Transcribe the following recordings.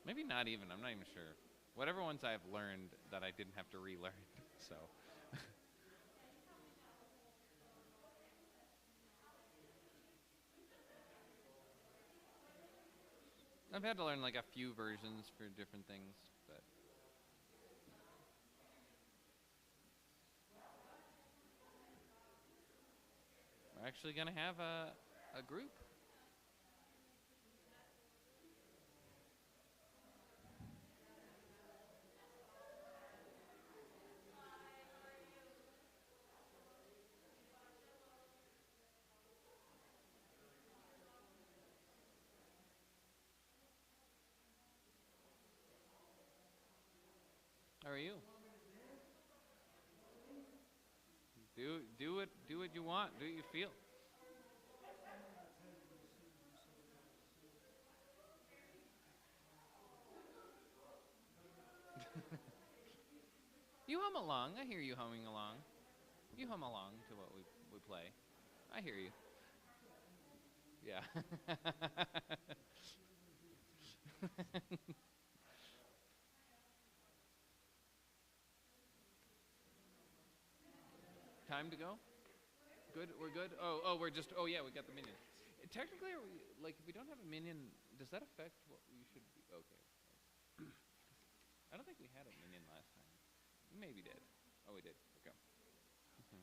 Maybe not even. I'm not even sure. Whatever ones I've learned that I didn't have to relearn. So. I've had to learn like a few versions for different things, but we're actually gonna have a group. How are you? Do what you want. Do what you feel. You hum along. I hear you humming along. You hum along to what we play. I hear you. Yeah. Time to go? Good. We're good. We're just. Oh yeah, we got the minion. Technically, are we, like, if we don't have a minion, does that affect what we should be? Okay. I don't think we had a minion last time. We maybe did. Oh, we did. Okay. Mhm.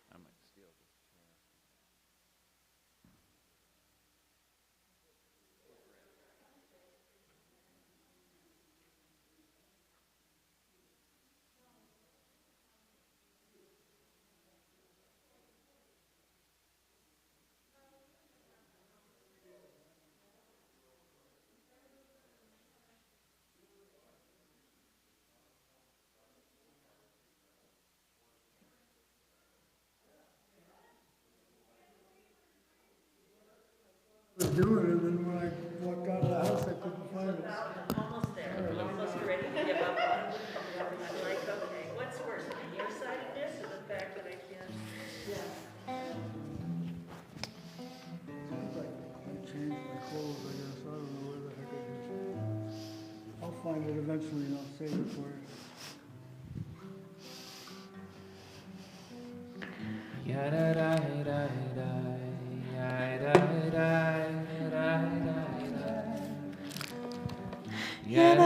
I might steal this chair. Was doing it, and then when I walked out of the house, I couldn't find it. I'm almost there. I'm almost ready to give up on it. I'm like, okay, what's worse, the nearsightedness or the fact that I can't? Yeah. Seems like I changed my clothes, I guess. I don't know where the heck I did. I'll find it eventually and I'll save it for you. Yeah.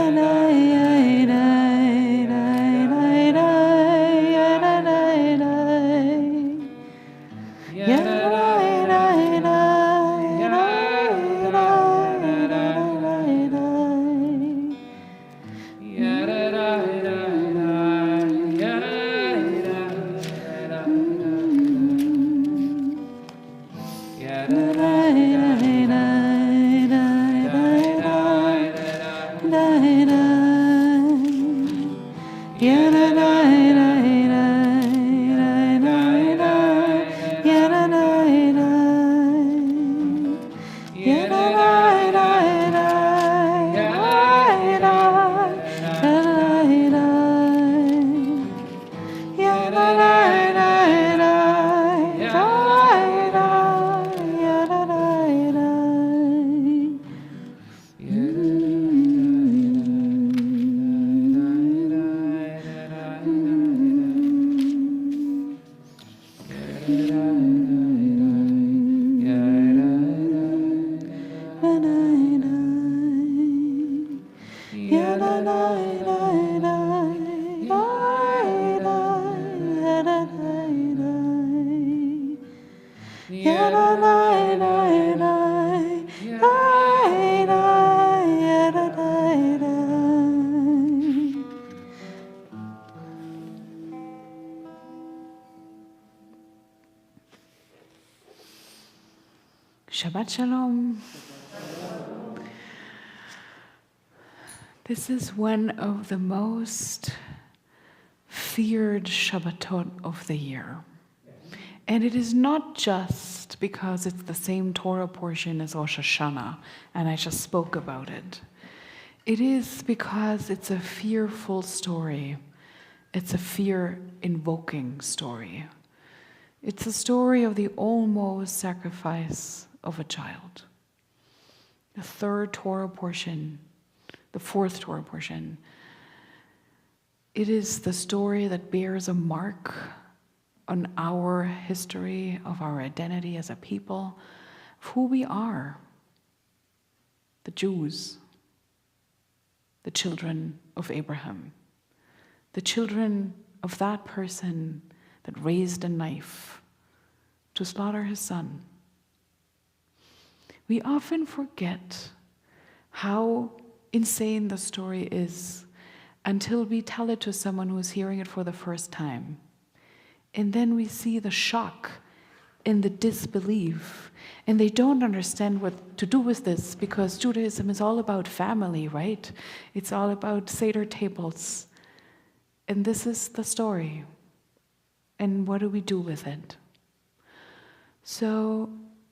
Shabbat Shalom. This is one of the most feared Shabbatot of the year. And it is not just because it's the same Torah portion as Rosh Hashanah, and I just spoke about it. It is because it's a fearful story. It's a fear-invoking story. It's a story of the almost sacrifice of a child. The third Torah portion, the fourth Torah portion, it is the story that bears a mark on our history, of our identity as a people, of who we are, the Jews, the children of Abraham, the children of that person that raised a knife to slaughter his son. We often forget how insane the story is until we tell it to someone who is hearing it for the first time. And then we see the shock and the disbelief. And they don't understand what to do with this, because Judaism is all about family, right? It's all about Seder tables. And this is the story. And what do we do with it? So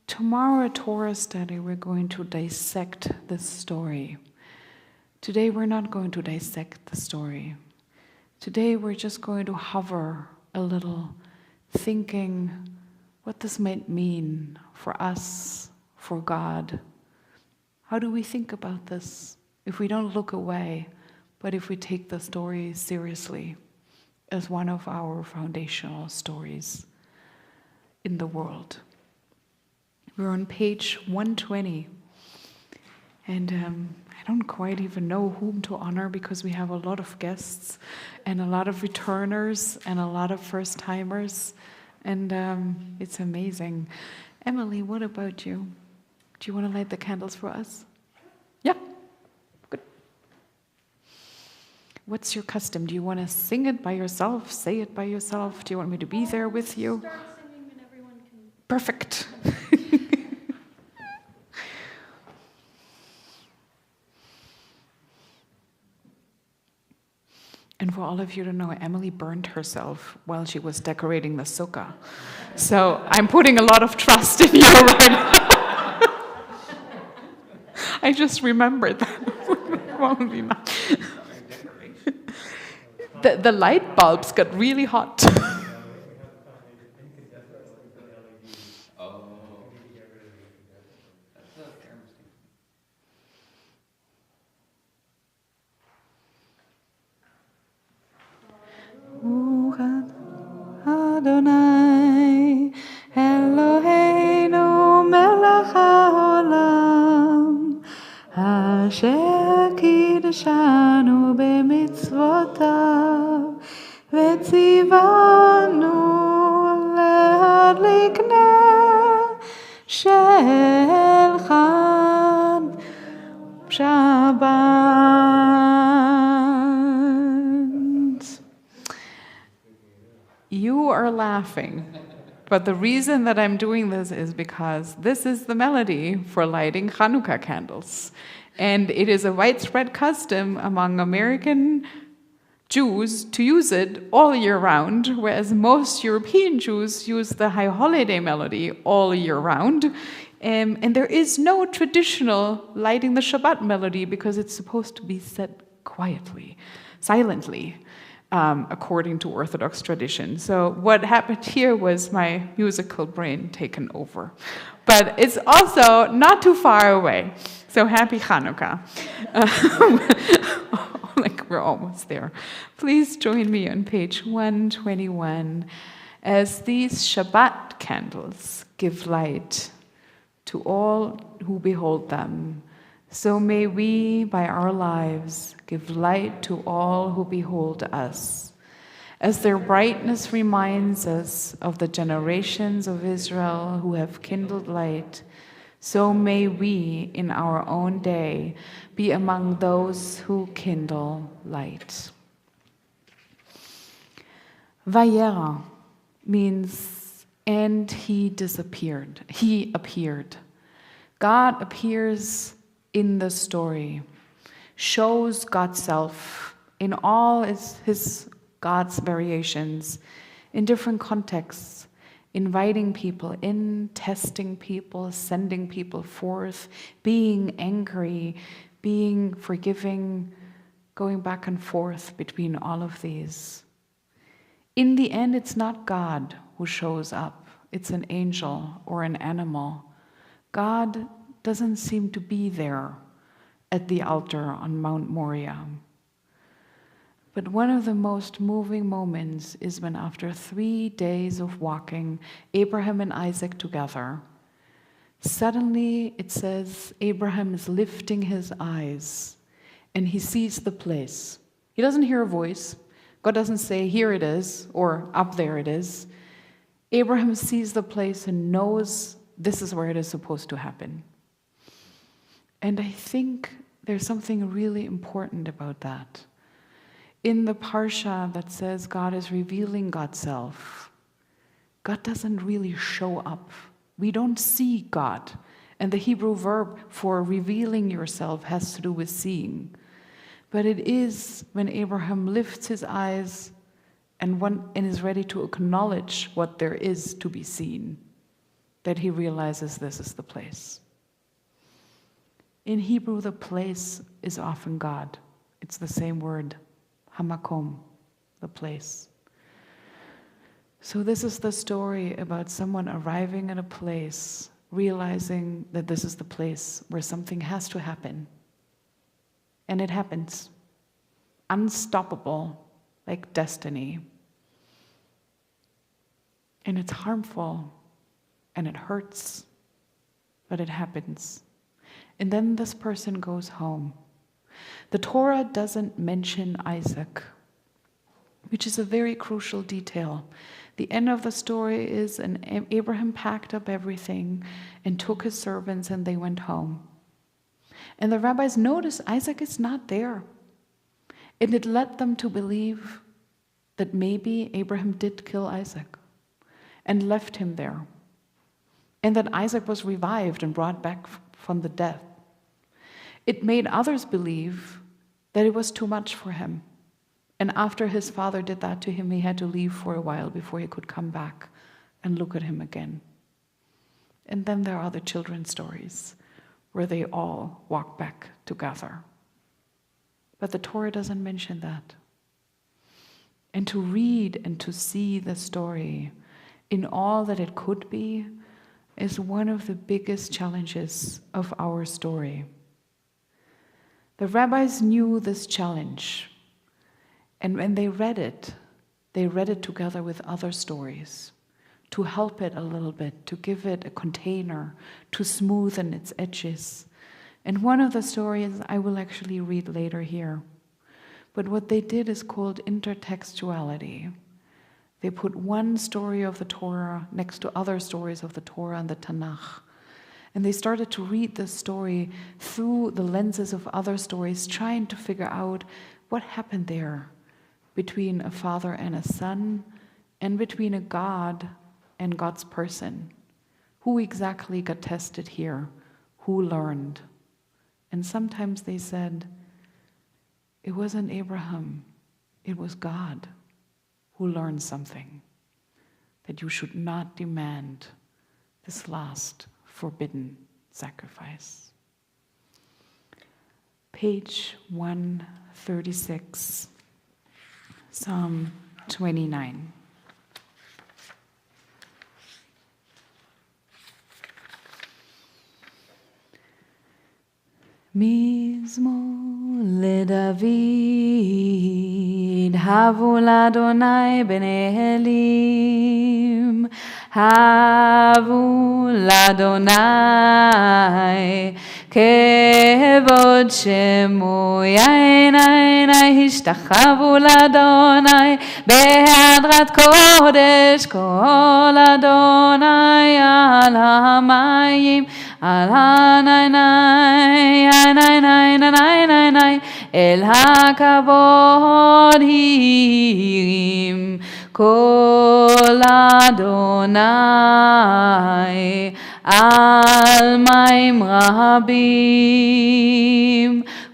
tomorrow at Torah study, we're going to dissect this story. Today, we're not going to dissect the story. Today, we're just going to hover a little, thinking what this might mean for us, for God. How do we think about this if we don't look away, but if we take the story seriously as one of our foundational stories in the world? We're on page 120, and I don't quite even know whom to honor, because we have a lot of guests and a lot of returners and a lot of first-timers, and it's amazing. Emily, what about you? Do you want to light the candles for us? Yeah? Good. What's your custom? Do you want to sing it by yourself, say it by yourself? Do you want me to be there with you? Start singing and everyone can... Perfect. And for all of you to know, Emily burned herself while she was decorating the sukkah. So I'm putting a lot of trust in you right now. I just remembered that. Probably not. The light bulbs got really hot. Adonai Eloheinu melech haolam asher kiddushanu b'mitzvotav v'tzivanu להדליק נר של חג Shabbat. You are laughing, but the reason that I'm doing this is because this is the melody for lighting Hanukkah candles. And it is a widespread custom among American Jews to use it all year round, whereas most European Jews use the high holiday melody all year round. And there is no traditional lighting the Shabbat melody because it's supposed to be said quietly, silently, according to Orthodox tradition. So what happened here was my musical brain taken over. But it's also not too far away. So happy Hanukkah. Like we're almost there. Please join me on page 121 as these Shabbat candles give light to all who behold them. So may we, by our lives, give light to all who behold us. As their brightness reminds us of the generations of Israel who have kindled light, so may we, in our own day, be among those who kindle light. Vayera means, and he disappeared. He appeared. God appears in the story, shows God's self in all his God's variations, in different contexts, inviting people in, testing people, sending people forth, being angry, being forgiving, going back and forth between all of these. In the end, it's not God who shows up. It's an angel or an animal. God doesn't seem to be there at the altar on Mount Moriah. But one of the most moving moments is when, after 3 days of walking, Abraham and Isaac together, suddenly it says Abraham is lifting his eyes and he sees the place. He doesn't hear a voice. God doesn't say, here it is, or up there it is. Abraham sees the place and knows this is where it is supposed to happen. And I think there's something really important about that. In the parsha that says God is revealing God's self, God doesn't really show up. We don't see God. And the Hebrew verb for revealing yourself has to do with seeing. But it is when Abraham lifts his eyes and is ready to acknowledge what there is to be seen, that he realizes this is the place. In Hebrew, the place is often God. It's the same word, hamakom, the place. So this is the story about someone arriving at a place, realizing that this is the place where something has to happen. And it happens. Unstoppable, like destiny. And it's harmful, and it hurts, but it happens. And then this person goes home. The Torah doesn't mention Isaac, which is a very crucial detail. The end of the story is, and Abraham packed up everything and took his servants and they went home. And the rabbis noticed Isaac is not there. And it led them to believe that maybe Abraham did kill Isaac and left him there. And that Isaac was revived and brought back from the death. It made others believe that it was too much for him. And after his father did that to him, he had to leave for a while before he could come back and look at him again. And then there are the children's stories, where they all walk back together. But the Torah doesn't mention that. And to read and to see the story in all that it could be is one of the biggest challenges of our story. The rabbis knew this challenge, and when they read it together with other stories to help it a little bit, to give it a container, to smoothen its edges. And one of the stories I will actually read later here. But what they did is called intertextuality. They put one story of the Torah next to other stories of the Torah and the Tanakh. And they started to read the story through the lenses of other stories, trying to figure out what happened there between a father and a son, and between a God and God's person. Who exactly got tested here? Who learned? And sometimes they said, it wasn't Abraham, it was God who learned something, that you should not demand this last forbidden sacrifice. Page 136, Psalm 29. מזמור לדוד, הבו לאדוני בני אלים, הבו לאדוני, כבוד שמו יין עיני, השתחוו לאדוני, בהדרת קודש כל אדוני על המים, על עיני, אל הכבוד הרים, כל אדוני, על מים רבים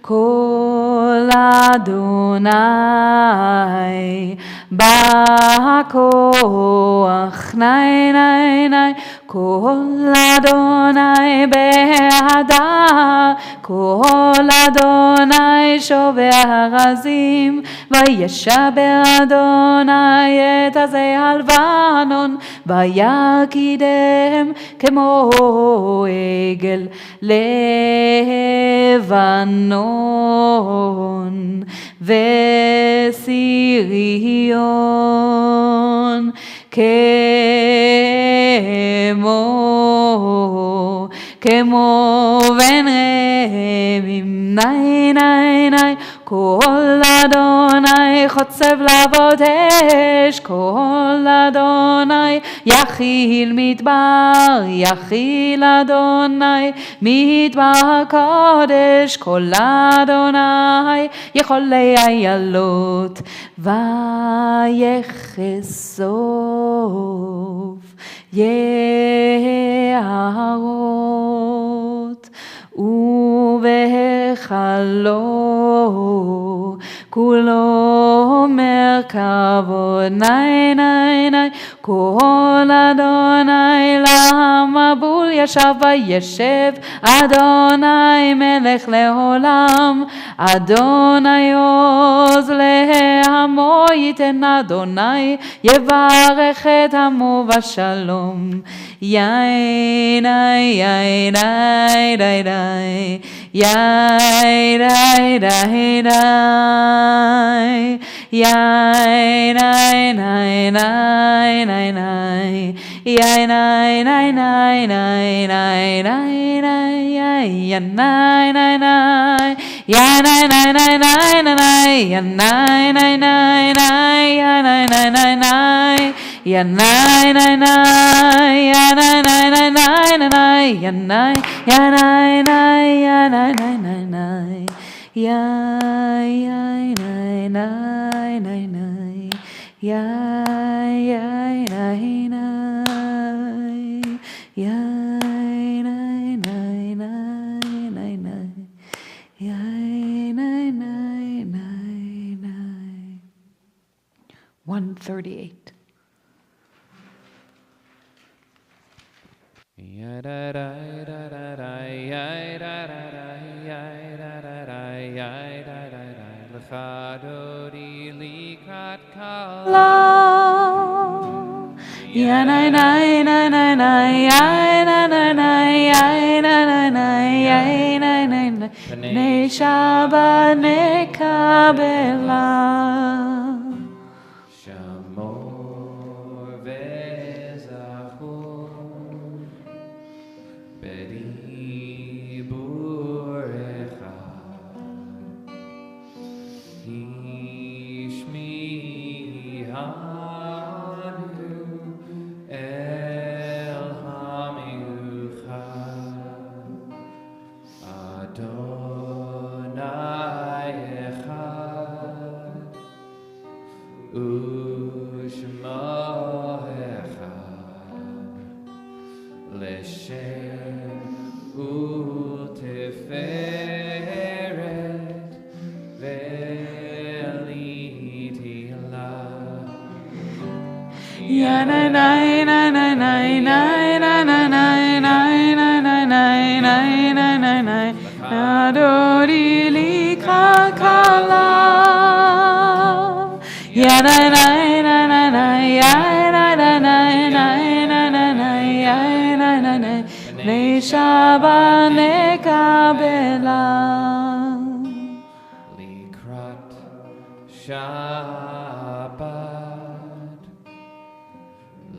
כל אדוני בכוח ני ני ני כל אדוני בהדר כל אדוני שובר ארזים וישבר אדוני את עזי הלבנון וירקידם כמו עגל לבנון וסיריון כמו בן רמים ני ני ני כל אדוני חוצב להבות אש כל אדוני יכיל מדבר יכיל אדוני מדבר קודש כל אדוני יכולי איילות ויחשוף יערות ובהיכלו כולו מרכבות ני ני ני כל אדוני למבול ישב וישב אדוני מלך לעולם אדוני עוז לעמו ייתן אדוני יברך את עמו בשלום יין יין יין יין יין יין $138. פני שבת נקבלה שמור וזכור בדיבור אחד השמיענו אל המיוחד אדוני אחד ושמו אחד לשם ולתפארת ולתהילה אדוני לי כלכלה פני שבת נקבלה לקראת שבת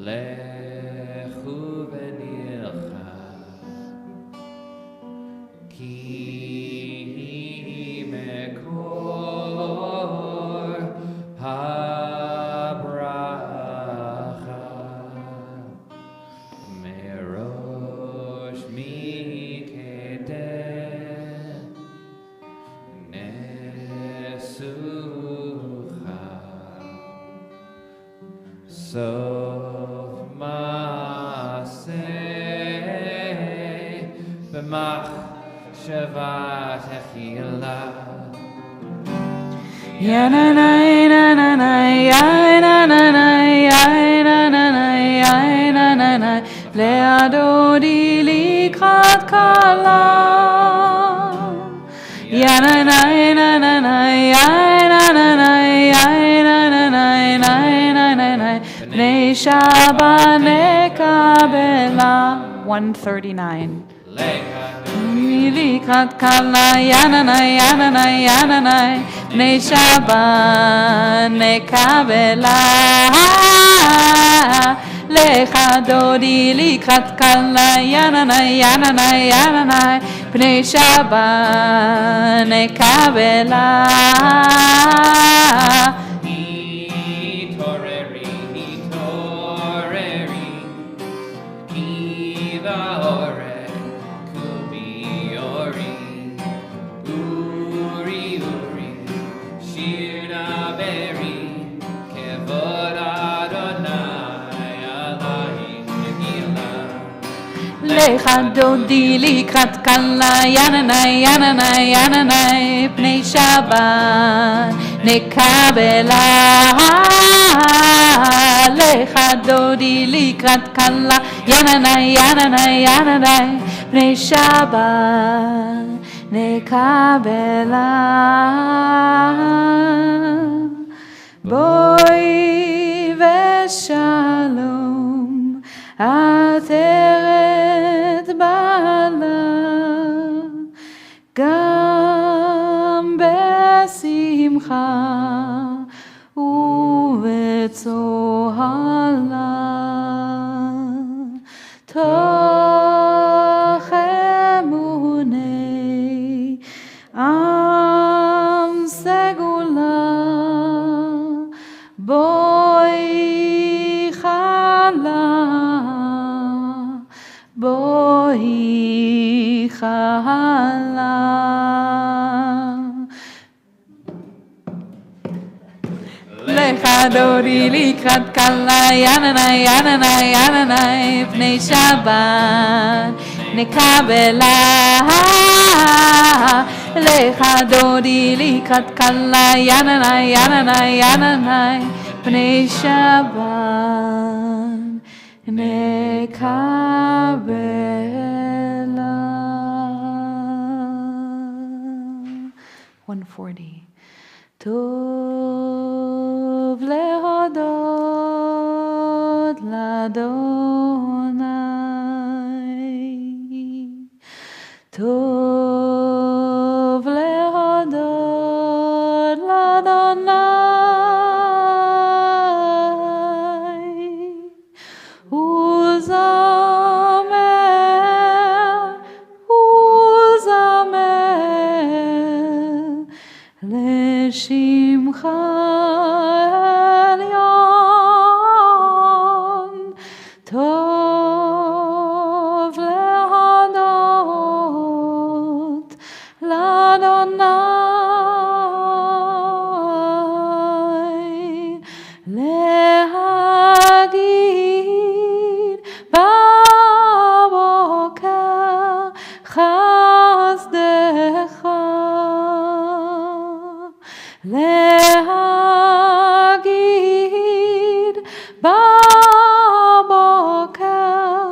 לכו ונלכה כי מקור הברכה מראש מקדם נסוכה סוף מעשה במחשבה תחילה. Ya na na na na na ya na na na ya na na na ya na na na leadodi likrat kala ya na na na na na ya na na na ya na na na na na na bnei Shabbat nekabela 139 Likrat kala yanana yanana yanana bnei Shabbat nekabela lecha dodi likrat kala yanana yanana yanana bnei Shabbat nekabela Hitoreri, hitoreri, ki va'orech kubi ori, uri uri, shir naberi, kevod Adonai alayim negilah. lecha dodi likrat kala yanana yanana yanana bnei Shabbat nekabela lecha dodi likrat kala yanana yanana yanana bnei Shabbat nekabela boi veshalom ateret bala gam besimcha ubetzohala toch emunei am segula boi chala boi chala lecha dodi likrat kala yanana yanana yanana bnei Shabbat nekabela lecha dodi likrat kala yanana yanana yanana bnei Shabbat nekabela 140 Tov lehodot l'Adonai Tov lehodot l'Adonai Uzamer Uzamer לשמך עליון, טוב להודות לאדוני, להגיד בבוקר חסדך להגיד בבוקר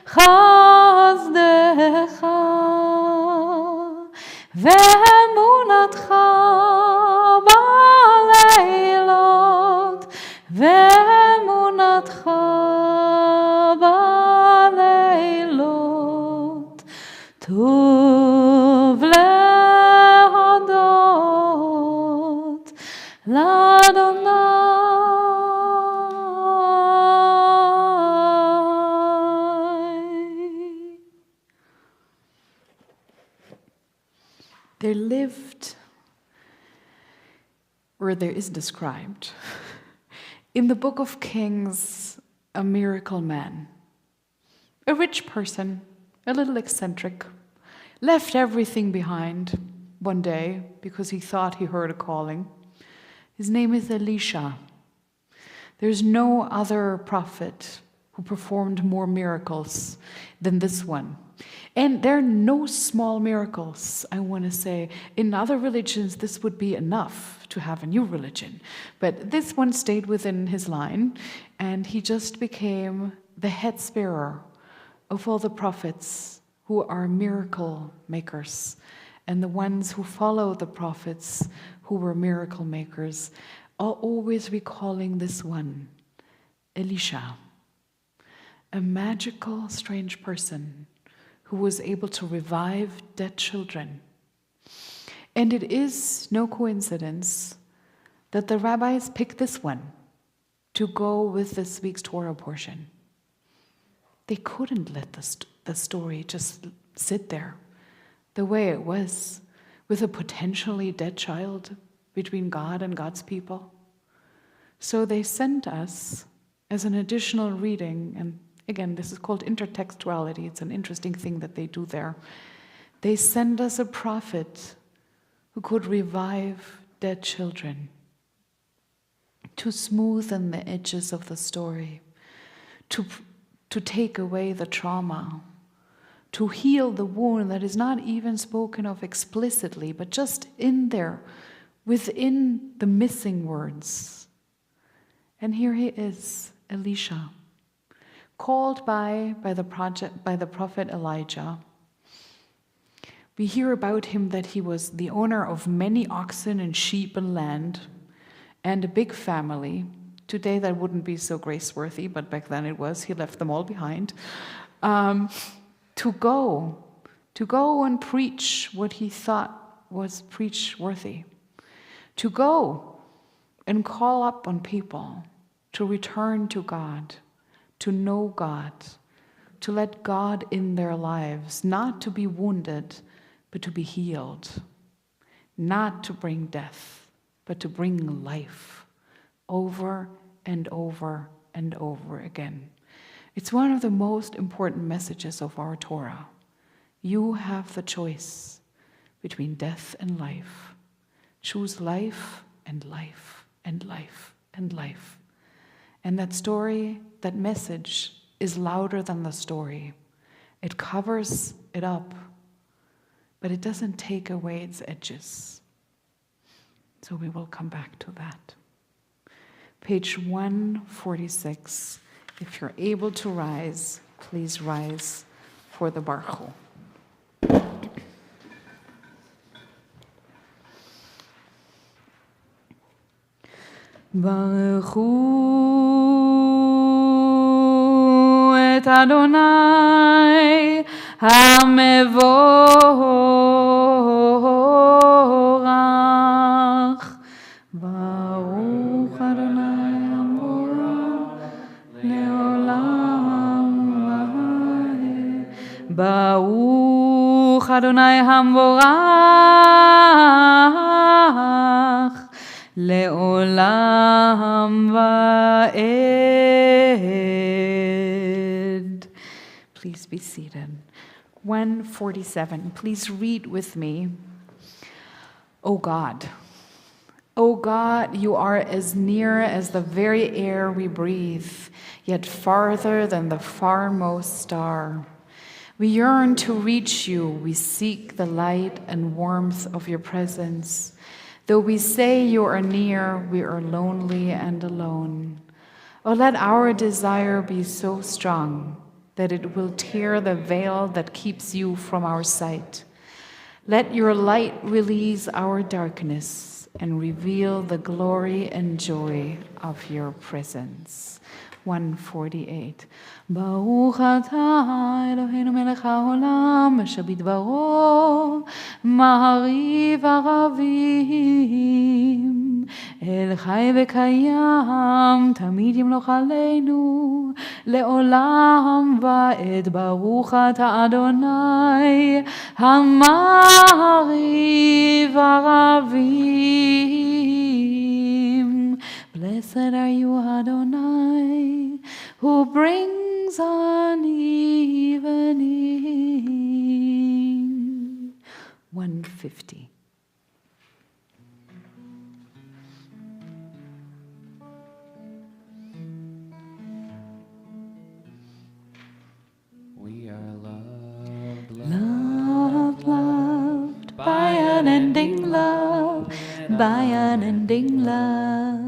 חסדך ואמונתך בלילות ואמונתך בלילות טוב להודות l'Adonai. There lived, or there is described, in the book of Kings, a miracle man, a rich person, a little eccentric, left everything behind one day because he thought he heard a calling. His name is Elisha. There's no other prophet who performed more miracles than this one. And there are no small miracles, I want to say. In other religions, this would be enough to have a new religion. But this one stayed within his line, and he just became the head bearer of all the prophets who are miracle makers, and the ones who follow the prophets who were miracle makers are always recalling this one, Elisha, a magical, strange person who was able to revive dead children. And it is no coincidence that the rabbis picked this one to go with this week's Torah portion. They couldn't let the story just sit there the way it was, with a potentially dead child between God and God's people. So they sent us as an additional reading, and again, this is called intertextuality. It's an interesting thing that they do there. They send us a prophet who could revive dead children, to smoothen the edges of the story, to take away the trauma, to heal the wound that is not even spoken of explicitly, but just in there, within the missing words. And here he is, Elisha, called by the prophet Elijah. We hear about him that he was the owner of many oxen and sheep and land, and a big family. Today that wouldn't be so grace-worthy, but back then it was. He left them all behind. To go and preach what he thought was preach-worthy. To go and call up on people to return to God, to know God, to let God in their lives, not to be wounded, but to be healed, not to bring death, but to bring life over and over and over again. It's one of the most important messages of our Torah. You have the choice between death and life. Choose life and life and life and life. And that story, that message, is louder than the story. It covers it up, but it doesn't take away its edges. So we will come back to that. Page 146. If you're able to rise, please rise for the Baruch. Baruch et Adonai HaMevorach. Baruch Adonai HaMevorach le'olam va'ed. Baruch Adonai HaMevorach le'olam va'ed. Please be seated. 147. Please read with me. O God, you are as near as the very air we breathe, yet farther than the farmost star. We yearn to reach you. We seek the light and warmth of your presence. Though we say you are near, we are lonely and alone. Oh, let our desire be so strong that it will tear the veil that keeps you from our sight. Let your light release our darkness and reveal the glory and joy of your presence. 148. Baruch atah Eloheinu melech haolam, asher bidbaro ma'ariv aravim. El chai v'kayam, tamid yimloch aleinu, le'olam va'ed. Baruch atah Adonai ha'ma'ariv aravim. Blessed are you, Adonai, who brings on evening. 150. We are loved unending love, by unending love.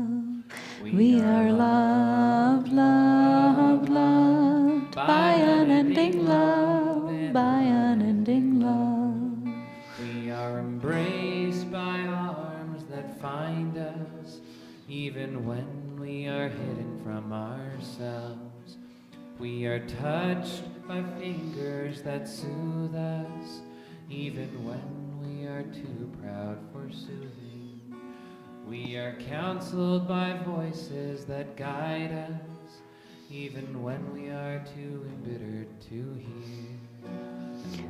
We are loved, loved, loved, by unending love, by unending love. We are embraced by arms that find us, even when we are hidden from ourselves. We are touched by fingers that soothe us, even when we are too proud for soothing. We are counseled by voices that guide us, even when we are too embittered to hear.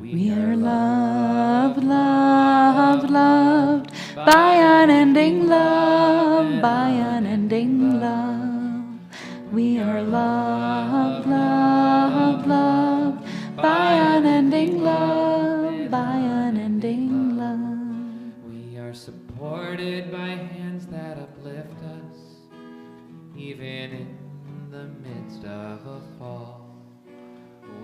We are loved, loved, loved, by unending love, by unending love. We are loved, loved, loved, by unending love, by unending love. We are supported by hands that uplift us, even in the midst of a fall.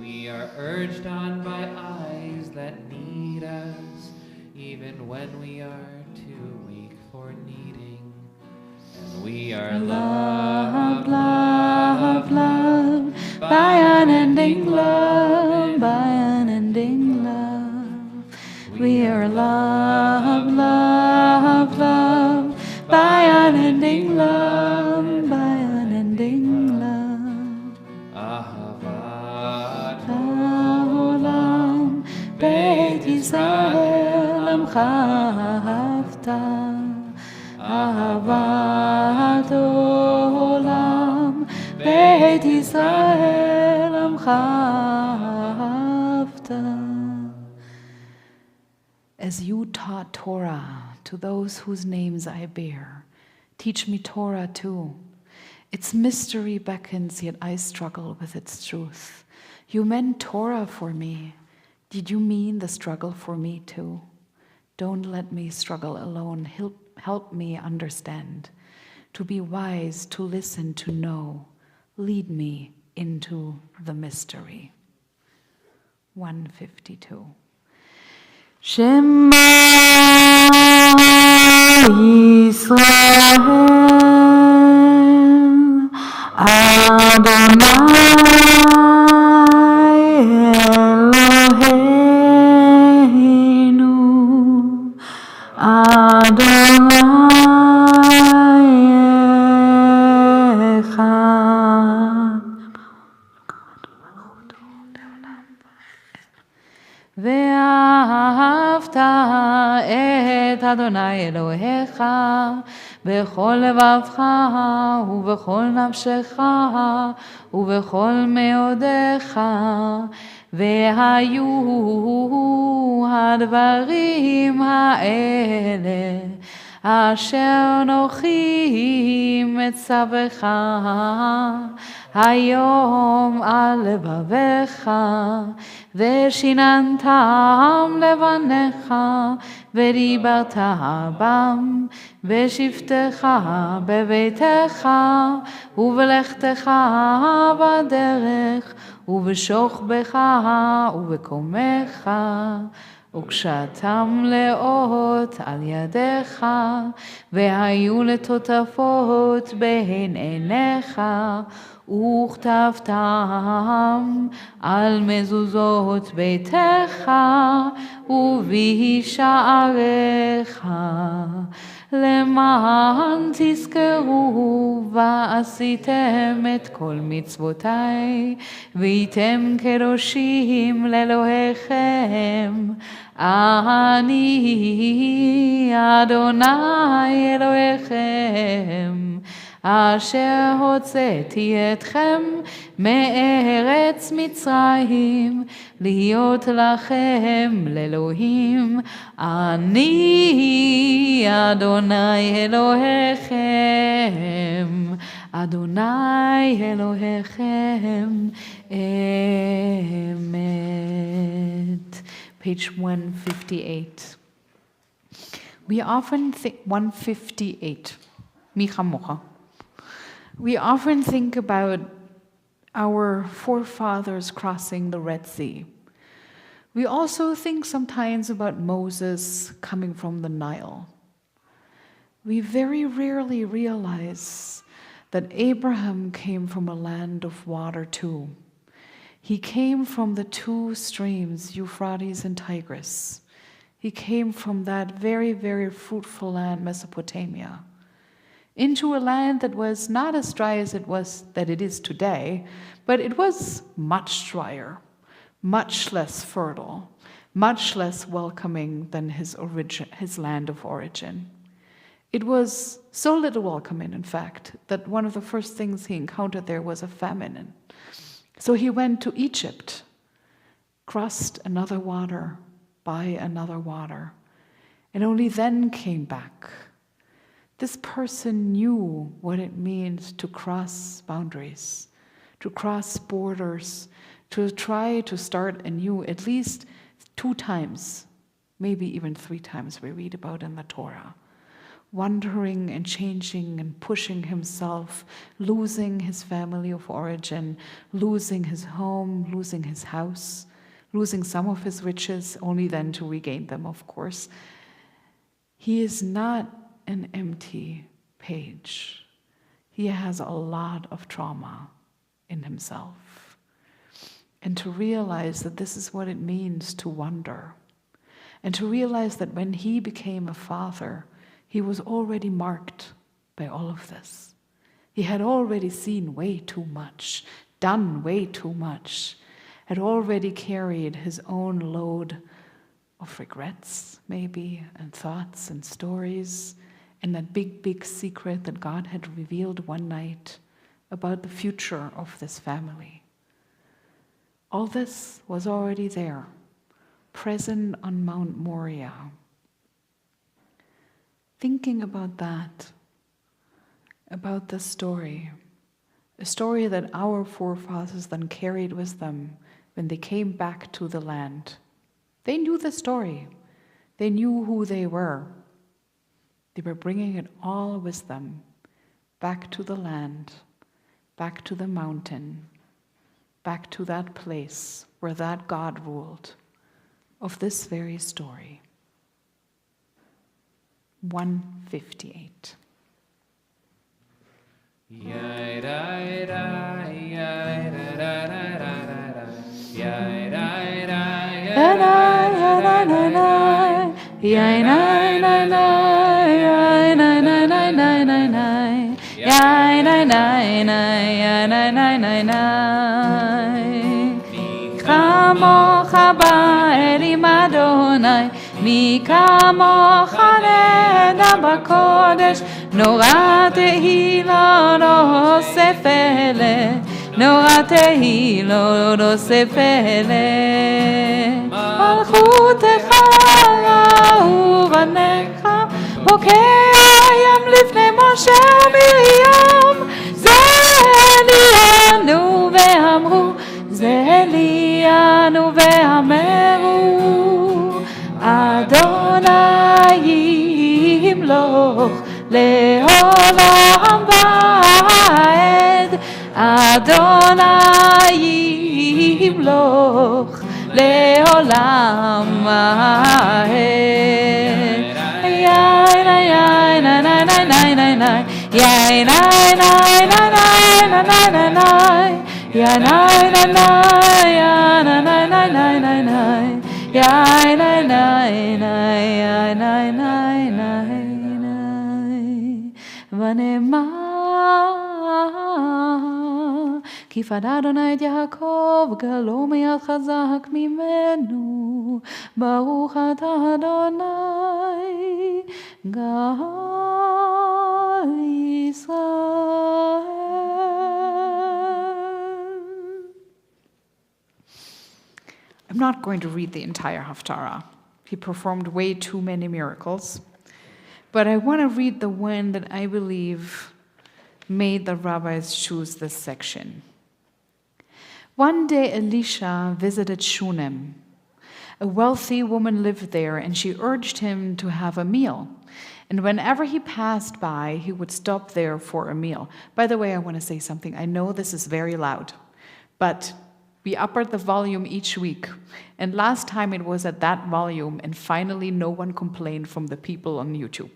We are urged on by eyes that need us, even when we are too weak for needing. And we are Loved, loved, loved, by unending love, by unending love. We are loved, loved, loved, by unending love, by unending love. Ahavat העולם, בית ישראל עמך אהבת. אהבת עולם, בית ישראל עמך אהבת. As you taught Torah to those whose names I bear, teach me Torah too. Its mystery beckons, yet I struggle with its truth. You meant Torah for me. Did you mean the struggle for me too? Don't let me struggle alone. Help me understand. To be wise, to listen, to know. Lead me into the mystery. 152. Shema Yisrael Adonai Eloheinu Adonai Echad ואהבת את אדוני אלוהיך בכל לבבך ובכל נפשך ובכל מאודיך. והיו הדברים האלה אשר אנוכי מצווך היום על לבביך, ושיננתם לבניך, ודיברת בם, בשבתך בביתך, ובלכתך בדרך, ובשוכבך ובקומך, וקשתם לאות על ידיך, והיו לטוטפות בין עיניך, וכתבתם על מזוזות ביתך ובשעריך, למען תזכרו ועשיתם את כל מצוותיי, והייתם קדושים לאלוהיכם. אני אדוני אלוהיכם, אשר הוצאתי אתכם מארץ מצרים, להיות לכם לאלוהים. אני אדוני אלוהיכם, אדוני אלוהיכם אמת. Page 158. We often think 158. מיכה מוחה. We often think about our forefathers crossing the Red Sea. We also think sometimes about Moses coming from the Nile. We very rarely realize that Abraham came from a land of water too. He came from the two streams, Euphrates and Tigris. He came from that very, very fruitful land, Mesopotamia, into a land that was not as dry as it is today, but it was much drier, much less fertile, much less welcoming than his land of origin. It was so little welcoming, in fact, that one of the first things he encountered there was a famine. So he went to Egypt, crossed another water, by another water, and only then came back. This person knew what it means to cross boundaries, to cross borders, to try to start anew at least 2 times, maybe even 3 times we read about in the Torah. Wandering and changing and pushing himself, losing his family of origin, losing his home, losing his house, losing some of his riches, only then to regain them, of course. He is not an empty page. He has a lot of trauma in himself. And to realize that this is what it means to wander, and to realize that when he became a father, he was already marked by all of this. He had already seen way too much, done way too much, had already carried his own load of regrets, maybe, and thoughts and stories, and that big, big secret that God had revealed one night about the future of this family. All this was already there, present on Mount Moriah. Thinking about that, about the story, a story that our forefathers then carried with them when they came back to the land. They knew the story. They knew who they were. They were bringing it all with them, back to the land, back to the mountain, back to that place where that God ruled, of this very story. 158. כמוך באלים אדוני, מי כמוך נדע בקודש, נורא תהילה נוסף אלה, נורא תהילה נוסף אלה. מלכותך ובניך, בוקע ים לפני משה ומרים, זה אלינו ואמרו, זה אלינו ואמרו, אדוני ימלוך לעולם ועד, אדוני ימלוך לעולם ועד. יין יין יין יין יין יין ונאמר כי פדה אדוני את יעקב גלו מיד חזק ממנו ברוך אתה אדוני גל ישראל. I'm not going to read the entire Haftarah. He performed way too many miracles. But I want to read the one that I believe made the rabbis choose this section. One day Elisha visited Shunem. A wealthy woman lived there, and she urged him to have a meal. And whenever he passed by, he would stop there for a meal. By the way, I want to say something. I know this is very loud, but We uppered the volume each week. And last time it was at that volume, and finally no one complained from the people on YouTube.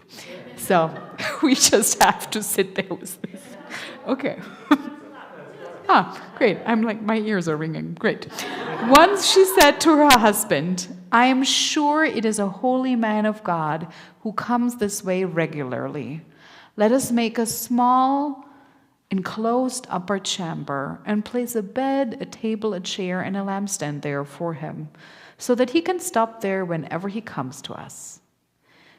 So we just have to sit there with this. Okay. Great. I'm like, my ears are ringing. Great. Once she said to her husband, I am sure it is a holy man of God who comes this way regularly. Let us make a small enclosed upper chamber and place a bed, a table, a chair, and a lampstand there for him, so that he can stop there whenever he comes to us.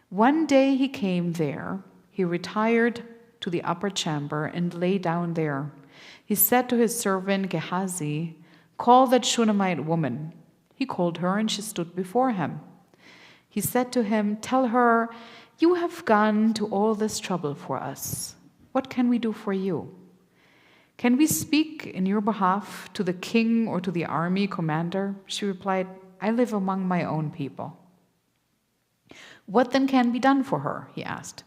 One day he came there. He retired to the upper chamber and lay down there. He said to his servant Gehazi, call that Shunammite woman. He called her, and she stood before him. He said to him, tell her, you have gone to all this trouble for us. What can we do for you? Can we speak in your behalf to the king or to the army commander? She replied, I live among my own people. What then can be done for her? He asked.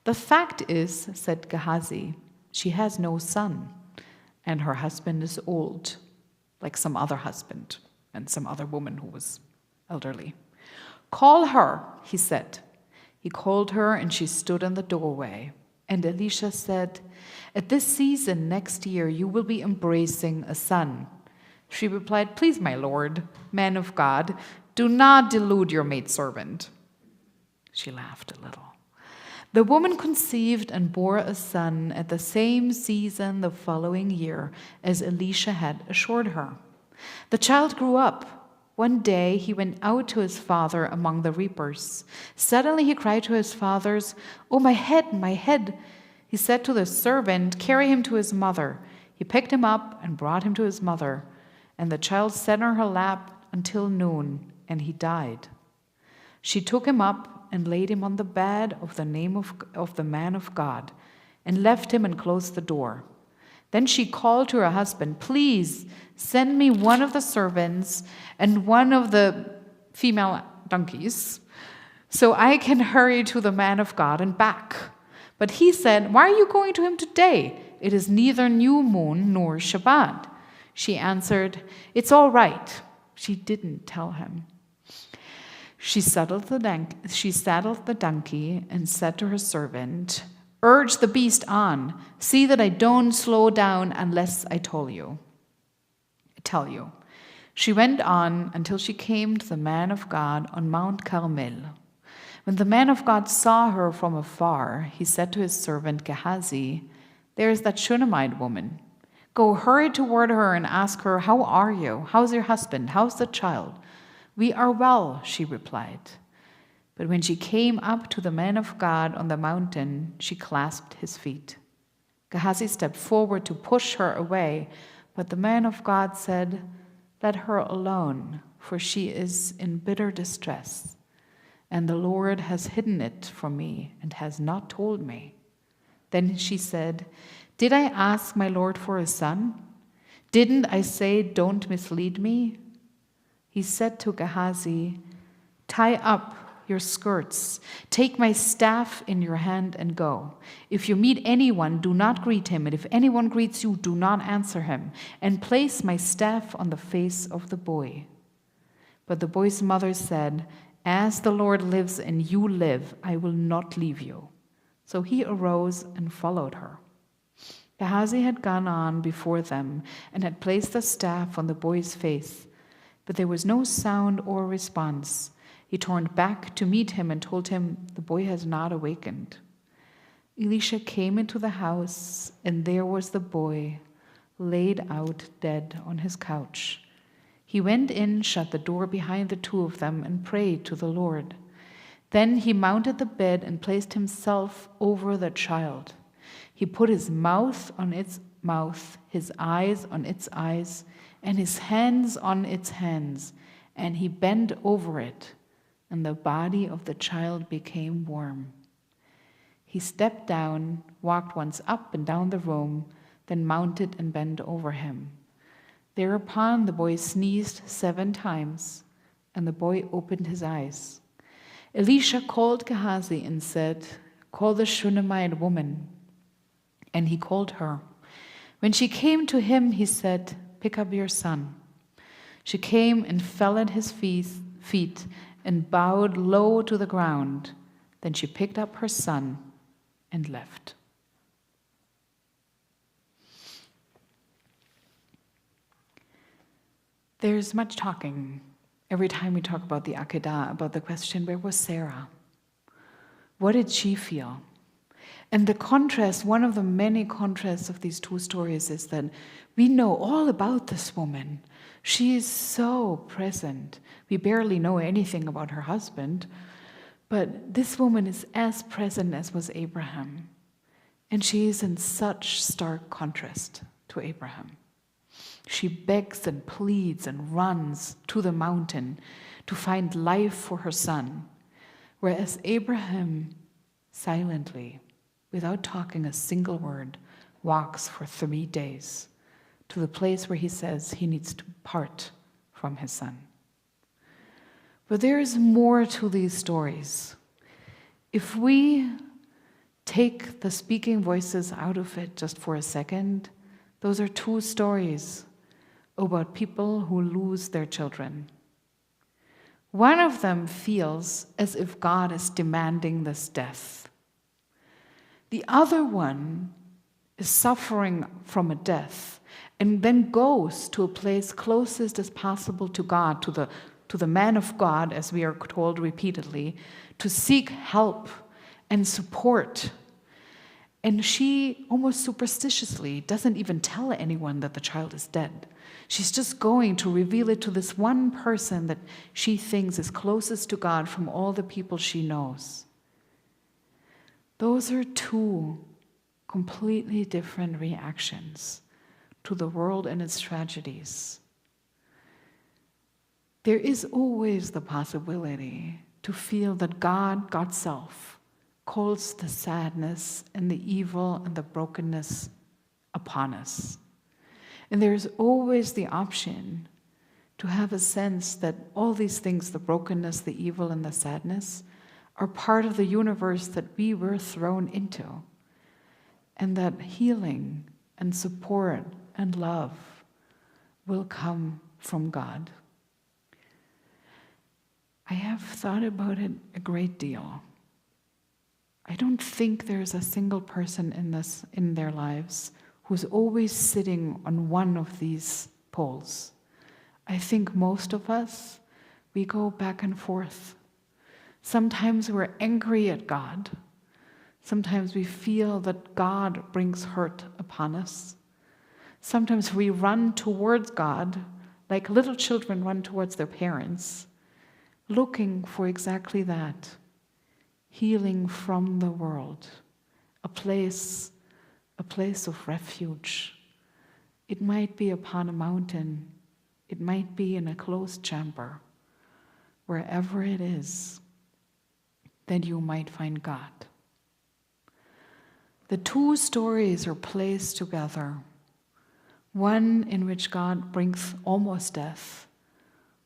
The fact is, said Gehazi, she has no son, and her husband is old, like some other husband and some other woman who was elderly. Call her, he said. He called her, and she stood in the doorway. And Elisha said, at this season next year you will be embracing a son. She replied, please, my lord, man of God, do not delude your maidservant. She laughed a little. The woman conceived and bore a son at the same season the following year as Elisha had assured her. The child grew up. One day he went out to his father among the reapers. Suddenly he cried to his fathers, oh, my head, my head. He said to the servant, carry him to his mother. He picked him up and brought him to his mother. And the child sat on her lap until noon, and he died. She took him up and laid him on the bed of the man of God, and left him and closed the door. Then she called to her husband, please send me one of the servants and one of the female donkeys, so I can hurry to the man of God and back. But he said, why are you going to him today? It is neither new moon nor Shabbat. She answered, it's all right. She didn't tell him. She saddled the donkey and said to her servant, urge the beast on. See that I don't slow down unless I tell you. She went on until she came to the man of God on Mount Carmel. When the man of God saw her from afar, he said to his servant Gehazi, there is that Shunammite woman. Go hurry toward her and ask her, how are you? How's your husband? How's the child? We are well, she replied. But when she came up to the man of God on the mountain, she clasped his feet. Gehazi stepped forward to push her away, but the man of God said, let her alone, for she is in bitter distress. And the Lord has hidden it from me and has not told me. Then she said, did I ask my Lord for a son? Didn't I say, don't mislead me? He said to Gehazi, tie up your skirts, take my staff in your hand and go. If you meet anyone, do not greet him, and if anyone greets you, do not answer him, and place my staff on the face of the boy. But the boy's mother said, as the Lord lives and you live, I will not leave you. So he arose and followed her. Gehazi had gone on before them and had placed the staff on the boy's face. But there was no sound or response. He turned back to meet him and told him, the boy has not awakened. Elisha came into the house, and there was the boy, laid out dead on his couch. He went in, shut the door behind the two of them, and prayed to the Lord. Then he mounted the bed and placed himself over the child. He put his mouth on its mouth, his eyes on its eyes, and his hands on its hands, and he bent over it, and the body of the child became warm. He stepped down, walked once up and down the room, then mounted and bent over him. Thereupon the boy sneezed 7 times, and the boy opened his eyes. Elisha called Gehazi and said, call the Shunammite woman. And he called her. When she came to him, he said, pick up your son. She came and fell at his feet and bowed low to the ground. Then she picked up her son and left. There's much talking every time we talk about the Akedah, about the question, where was Sarah? What did she feel? And the contrast, one of the many contrasts of these two stories is that we know all about this woman. She is so present. We barely know anything about her husband, but this woman is as present as was Abraham. And she is in such stark contrast to Abraham. She begs and pleads and runs to the mountain to find life for her son, whereas Abraham silently, without talking a single word, walks for 3 days to the place where he says he needs to part from his son. But there is more to these stories. If we take the speaking voices out of it just for a second, those are two stories about people who lose their children. One of them feels as if God is demanding this death. The other one is suffering from a death and then goes to a place closest as possible to God, to the man of God, as we are told repeatedly, to seek help and support. And she almost superstitiously doesn't even tell anyone that the child is dead. She's just going to reveal it to this one person that she thinks is closest to God from all the people she knows. Those are two completely different reactions to the world and its tragedies. There is always the possibility to feel that God's self, calls the sadness and the evil and the brokenness upon us. And there's always the option to have a sense that all these things, the brokenness, the evil, and the sadness, are part of the universe that we were thrown into. And that healing and support and love will come from God. I have thought about it a great deal. I don't think there's a single person in their lives who's always sitting on one of these poles. I think most of us, we go back and forth. Sometimes we're angry at God. Sometimes we feel that God brings hurt upon us. Sometimes we run towards God, like little children run towards their parents, looking for exactly that, healing from the world, a place of refuge. It might be upon a mountain. It might be in a closed chamber. Wherever it is, that you might find God. The two stories are placed together. One in which God brings almost death.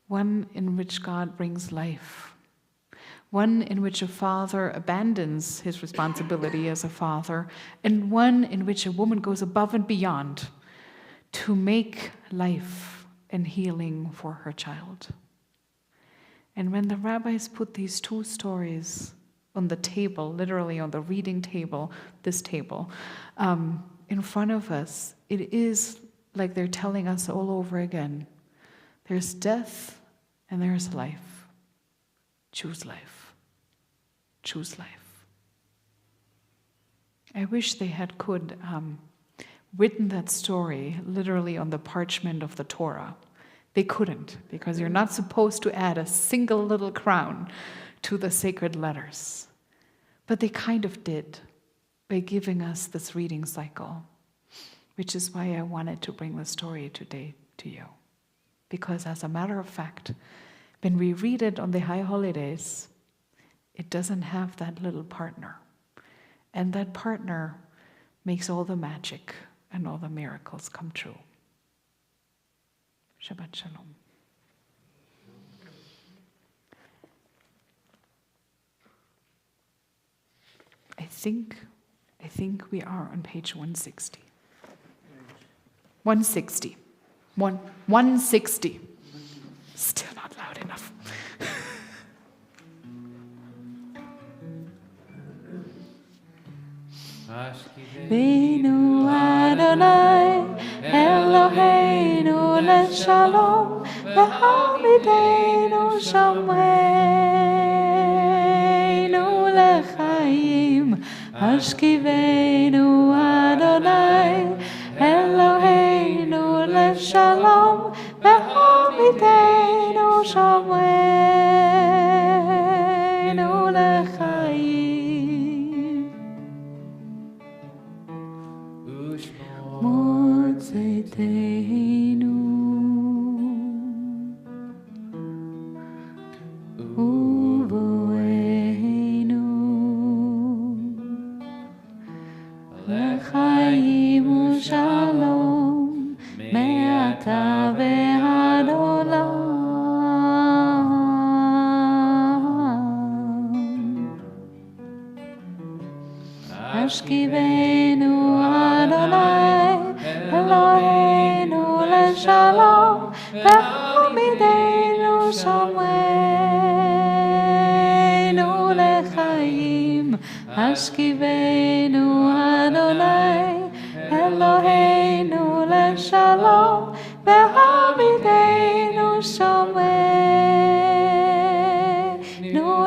One in which God brings life. One in which a father abandons his responsibility as a father, and one in which a woman goes above and beyond to make life and healing for her child. And when the rabbis put these two stories on the table, literally on the reading table, this table, in front of us, it is like they're telling us all over again, there's death and there's life. Choose life. Choose life. I wish they had written that story literally on the parchment of the Torah. They couldn't, because you're not supposed to add a single little crown to the sacred letters. But they kind of did by giving us this reading cycle, which is why I wanted to bring the story today to you. Because as a matter of fact, when we read it on the high holidays, it doesn't have that little partner. And that partner makes all the magic and all the miracles come true. Shabbat Shalom. I think we are on page 160. 160. 160. Benu Adonai, Eloheinu leshalom, v'hamidenu shameinu lechaim. Ashkivenu Adonai, Eloheinu leshalom, v'hamidenu shameinu lechaim. Motzeteinu uvoeinu lechaim ushalom me'ata ve'ad olam. Ashkivenu Adonai, Eloheinu leshalom, v'hamidenu shameinu lechaim. Ashkivenu Adonai, Eloheinu leshalom, v'hamidenu shameinu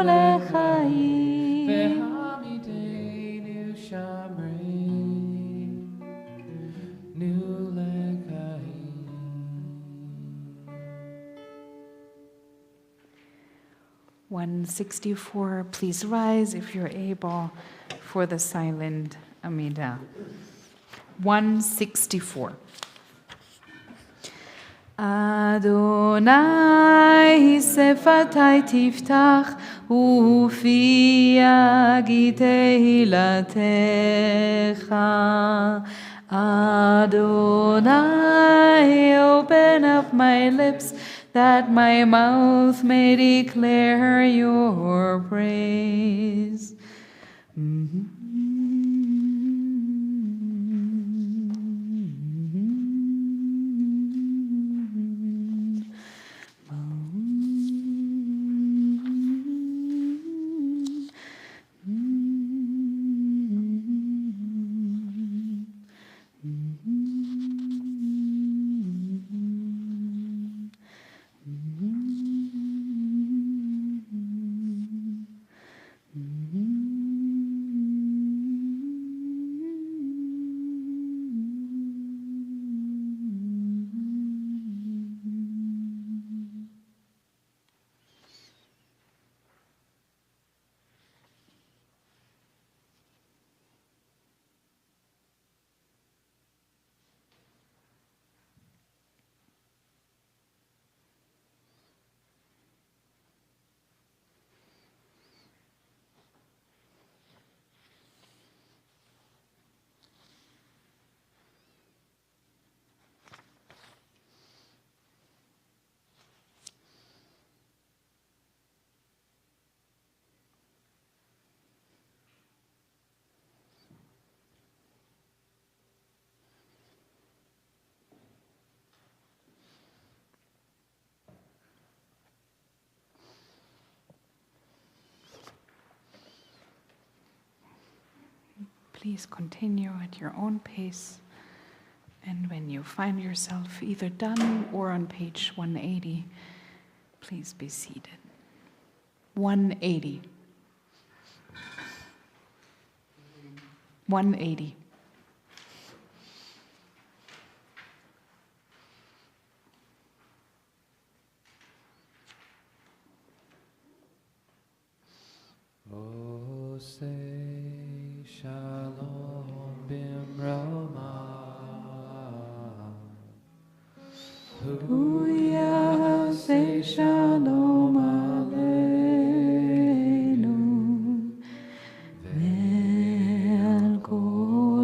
lechaim. New lechaim. 164, please rise if you're able for the silent Amidah. 164. Adonai sefatai tiftach ufi yagi tehilatecha. Adonai, open up my lips that my mouth may declare your praise. Please continue at your own pace. And when you find yourself either done or on page 180, please be seated. 180. 180. Oh, say Shalom Bimrama. Huya say Shalom Aleinu Ve'al kol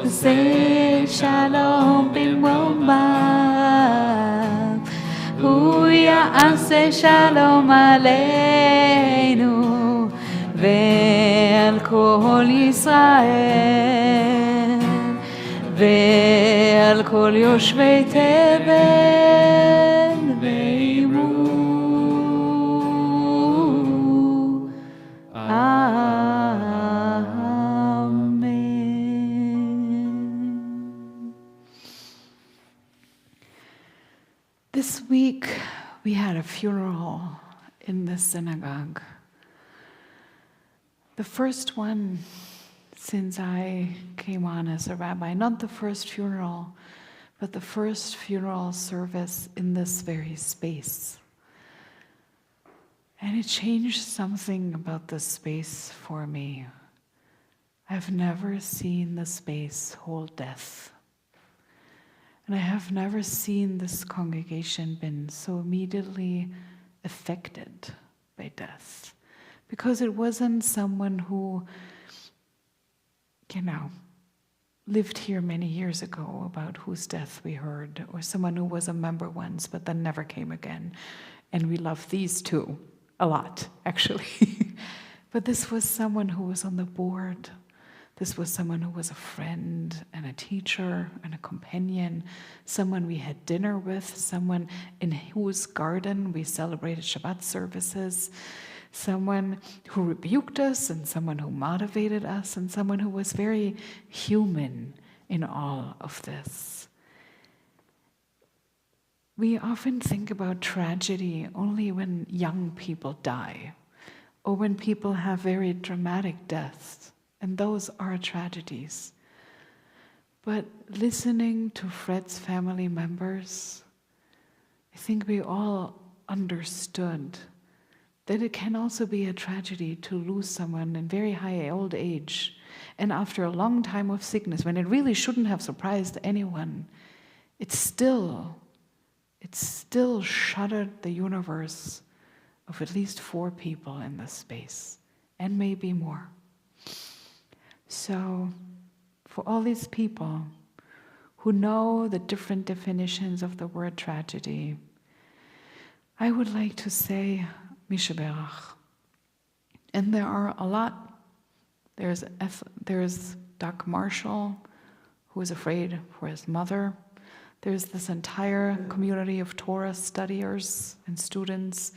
Say shalom bimromba, huya ase shalom aleinu, ve'al kol Yisrael, ve'al kol yoshvei tevel ve'imru. This week, we had a funeral in the synagogue. The first one since I came on as a rabbi. Not the first funeral, but the first funeral service in this very space. And it changed something about this space for me. I've never seen the space hold death. And I have never seen this congregation been so immediately affected by death. Because it wasn't someone who, lived here many years ago, about whose death we heard, or someone who was a member once but then never came again. And we love these two a lot, actually. But this was someone who was on the board. This was someone who was a friend and a teacher and a companion, someone we had dinner with, someone in whose garden we celebrated Shabbat services, someone who rebuked us and someone who motivated us and someone who was very human in all of this. We often think about tragedy only when young people die or when people have very dramatic deaths. And those are tragedies. But listening to Fred's family members, I think we all understood that it can also be a tragedy to lose someone in very high old age. And after a long time of sickness, when it really shouldn't have surprised anyone, it still shuddered the universe of at least 4 people in this space, and maybe more. So, for all these people who know the different definitions of the word tragedy, I would like to say Mishaberach. And there are a lot. There's Doc Marshall, who is afraid for his mother. There's this entire community of Torah studiers and students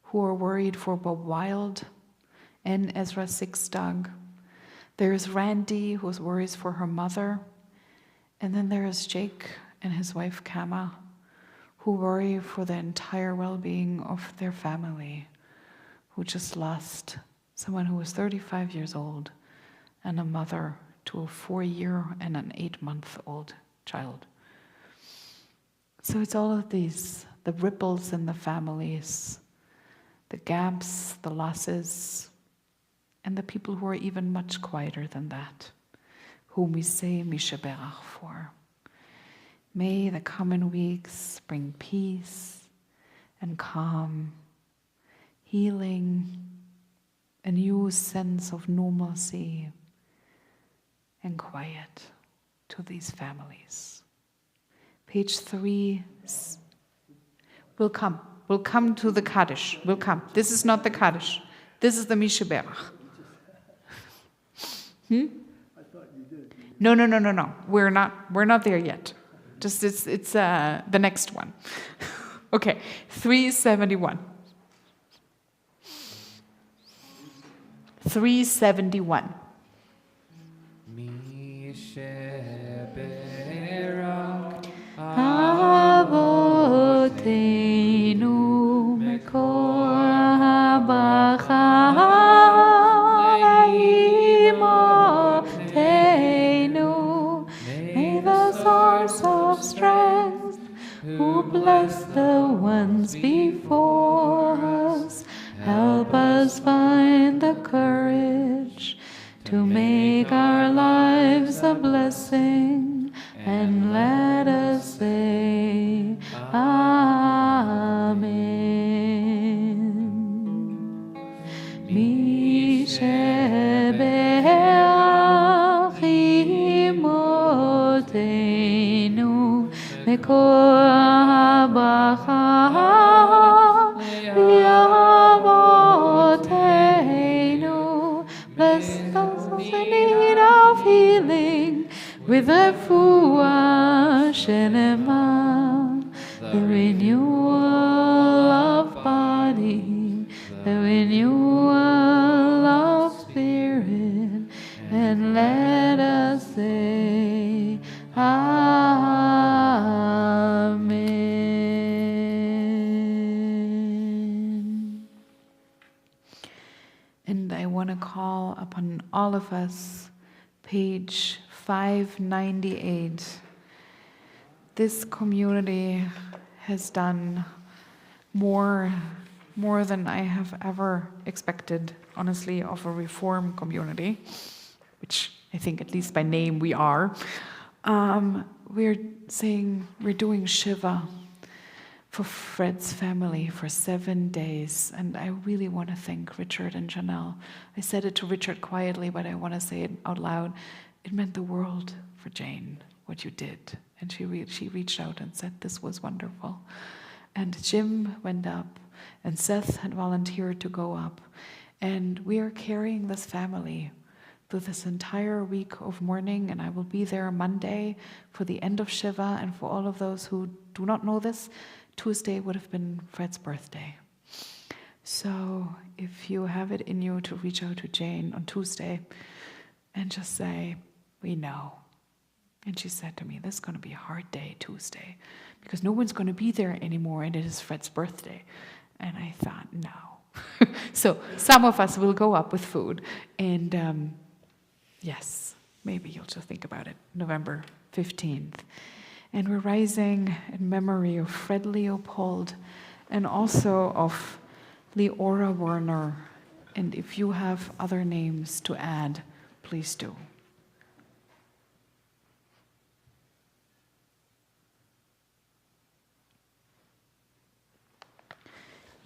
who are worried for Bob Wild and Ezra Sixtag. There's Randy, who worries for her mother. And then there's Jake and his wife, Kama, who worry for the entire well-being of their family, who just lost someone who was 35 years old and a mother to a 4-year and an 8-month-old child. So it's all of these, the ripples in the families, the gaps, the losses, and the people who are even much quieter than that, whom we say Mishaberach for. May the coming weeks bring peace and calm, healing, a new sense of normalcy and quiet to these families. Page 3, we'll come to the Kaddish, we'll come. This is not the Kaddish, this is the Mishaberach. I thought you did. No. We're not there yet. Just it's the next one. Okay, 371. 371. Mishaberach Avoteinu mekor habracha imotenu. May the source of strength, who bless the ones before us, help us find the courage to make our lives a blessing, and let us say Amen. Mi shebeach imotenu mekol habracha li'avotenu. Bless those in need of healing with refuah shelema, the renewal of body, the renewal of spirit, and let us say Amen. And I want to call upon all of us, page 598. This community has done more than I have ever expected, honestly, of a Reform community, which I think at least by name we are. We're doing Shiva for Fred's family for 7 days, and I really want to thank Richard and Janelle. I said it to Richard quietly, but I want to say it out loud. It meant the world for Jane, what you did. And she reached out and said this was wonderful. And Jim went up, and Seth had volunteered to go up. And we are carrying this family through this entire week of mourning, and I will be there Monday for the end of Shiva. And for all of those who do not know this, Tuesday would have been Fred's birthday. So if you have it in you to reach out to Jane on Tuesday and just say, we know. And she said to me, this is going to be a hard day Tuesday because no one's going to be there anymore and it is Fred's birthday. And I thought, no. So some of us will go up with food. And yes, maybe you'll just think about it, November 15th. And we're rising in memory of Fred Leopold and also of Leora Werner. And if you have other names to add, please do.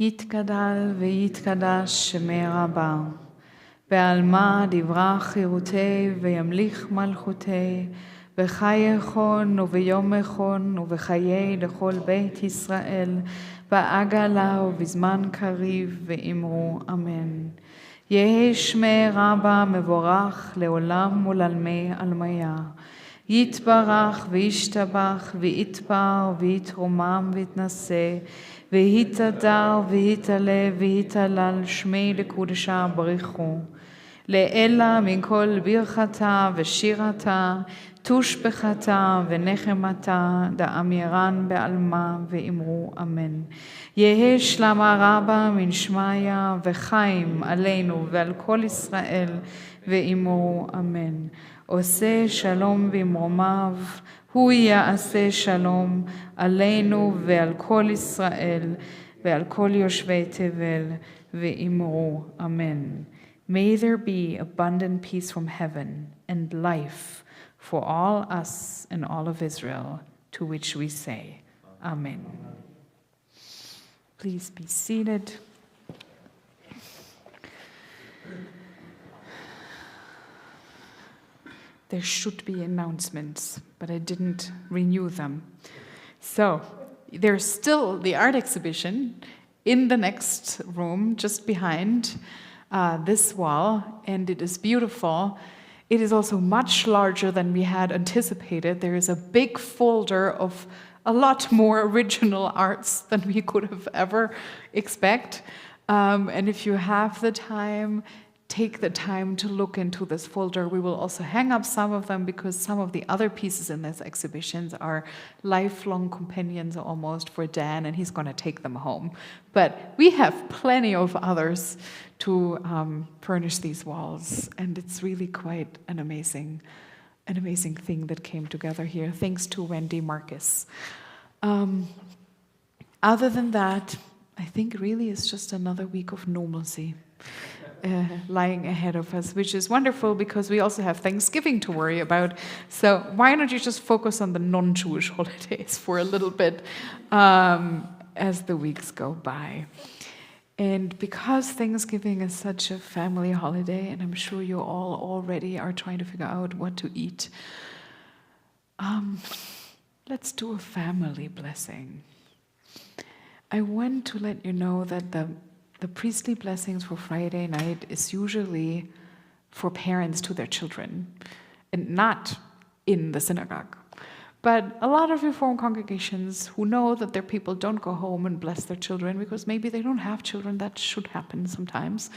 יתגדל ויתקדש שמי רבה, בעלמא דברה חירותי וימליך מלכותי, בחי יכון וביום יכון ובחיי לכל בית ישראל, בעגלה ובזמן קריב ואמרו אמן. יהי שמי רבה מבורך לעולם ולעלמי עלמיה. יתברך וישתבח ויתפר ויתרומם ויתנשא, והתהדר והתעלה והתהלל שמי לקודשה בריחו. לאלה מכל ברכתה ושירתה, תושבחתה ונחמתה, דאמירן בעלמה ואמרו אמן. יהי שלמה רבה מן שמיה וחיים עלינו ועל כל ישראל ואמרו אמן. עושה שלום במרומיו, הוא יעשה שלום עלינו ועל כל ישראל ועל כל יושבי תבל ואמרו אמן. May there be abundant peace from heaven and life for all us and all of Israel, to which we say amen. Please be seated. There should be announcements, but I didn't renew them. So, there's still the art exhibition in the next room, just behind this wall, and it is beautiful. It is also much larger than we had anticipated. There is a big folder of a lot more original arts than we could have ever expect. And if you have the time, take the time to look into this folder. We will also hang up some of them because some of the other pieces in this exhibitions are lifelong companions almost for Dan, and he's going to take them home. But we have plenty of others to furnish these walls, and it's really quite an amazing thing that came together here, thanks to Wendy Marcus. Other than that, I think really it's just another week of normalcy. lying ahead of us, which is wonderful because we also have Thanksgiving to worry about. So why don't you just focus on the non-Jewish holidays for a little bit as the weeks go by. And because Thanksgiving is such a family holiday, and I'm sure you all already are trying to figure out what to eat, let's do a family blessing. I want to let you know that the priestly blessings for Friday night is usually for parents to their children, and not in the synagogue. But a lot of Reform congregations who know that their people don't go home and bless their children because maybe they don't have children, that should happen sometimes,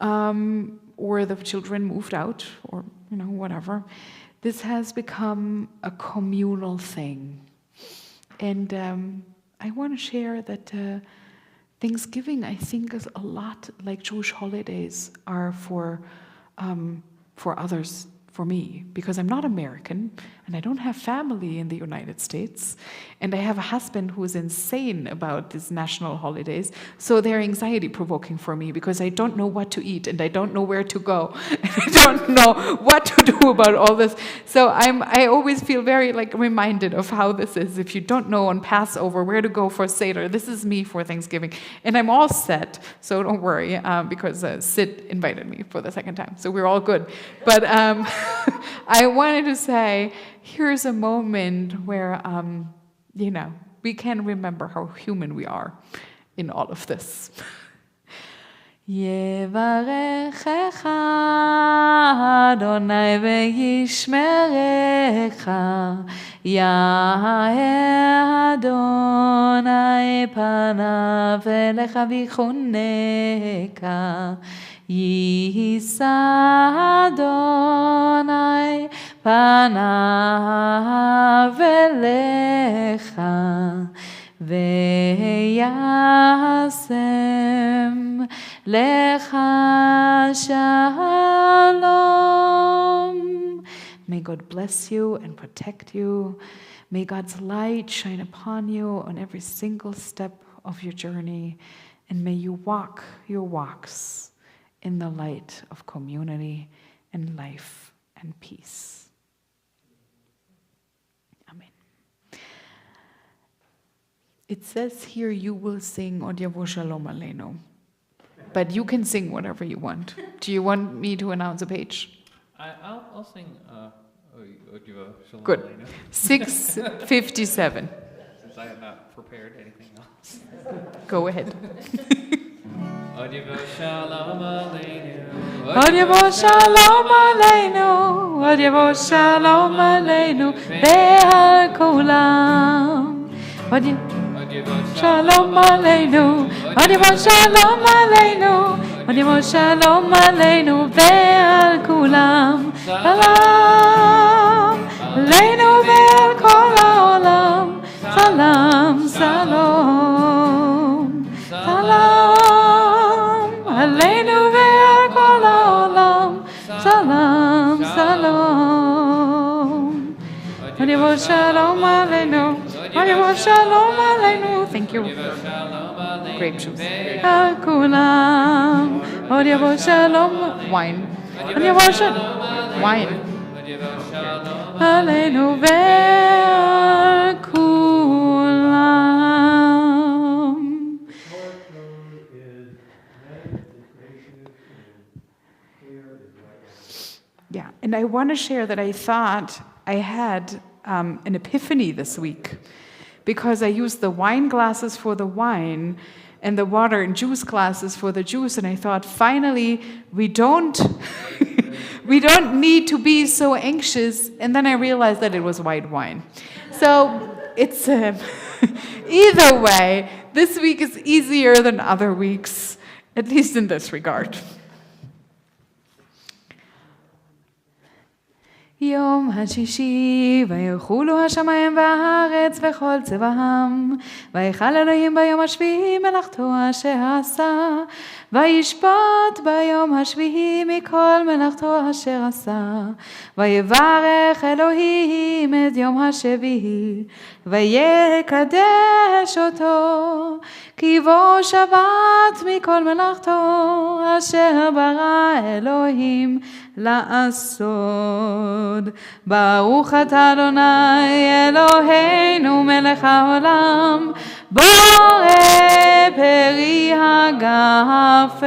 or the children moved out, or whatever. This has become a communal thing. And I want to share that Thanksgiving, I think, is a lot like Jewish holidays are for others, for me, because I'm not American and I don't have family in the United States, and I have a husband who is insane about these national holidays, so they're anxiety-provoking for me because I don't know what to eat and I don't know where to go and I don't know what to do about all this. So I always feel very reminded of how this is. If you don't know on Passover where to go for Seder, this is me for Thanksgiving, and I'm all set, so don't worry, because Sid invited me for the second time, so we're all good. But I wanted to say, here's a moment where, we can remember how human we are in all of this. יברכך אדוני וישמרך, יאר אדוני פניו אליך ויחונך, יישא אדוני פניו אליך, וישם לך shalom. May God bless you and protect you. May God's light shine upon you on every single step of your journey. And may you walk your walks in the light of community and life and peace. Amen. It says here you will sing Od Yavo Shalom Aleinu. But you can sing whatever you want. Do you want me to announce a page? I'll sing Od Yavo Shalom Good. Aleinu. 6:57. Since I have not prepared anything else. Go ahead. Od Yavo Shalom Aleinu. Od Yavo Shalom Aleinu, Od Yavo Shalom Aleinu, Be'al Kulam. Od Yavo Shalom Aleinu, Od Yavo Shalom Aleinu, Od Yavo Shalom Aleinu, Be'al Kulam. Salam Aleinu ve'al kol ha'olam, Salam, Salom, Salam Aleinu ve'al kol ha'olam, Salam, Salom. Od Yavo Shalom Aleinu, Od Yavo Shalom Aleinu. Thank you. Grape juice. Al kulam. Od Yavo Shalom. Wine. Od Yavo Shalom. Wine. Aleinu ve'al kulam. Yeah, and I want to share that I thought I had an epiphany this week because I used the wine glasses for the wine and the water and juice glasses for the juice, and I thought, finally, we don't need to be so anxious. And then I realized that it was white wine. So it's either way, this week is easier than other weeks, at least in this regard. יום השישי, ויחולו השמיים והארץ וכל צבאם, ויחל אלוהים ביום השביעי מלאכתו אשר עשה, וישפוט ביום השביעי מכל מלאכתו אשר עשה, ויברך אלוהים את יום השביעי, ויקדש אותו, כי בו שבת מכל מלאכתו אשר ברא אלוהים לעשות. ברוך אתה אדוני אלוהינו מלך העולם, בורא פרי הגפן.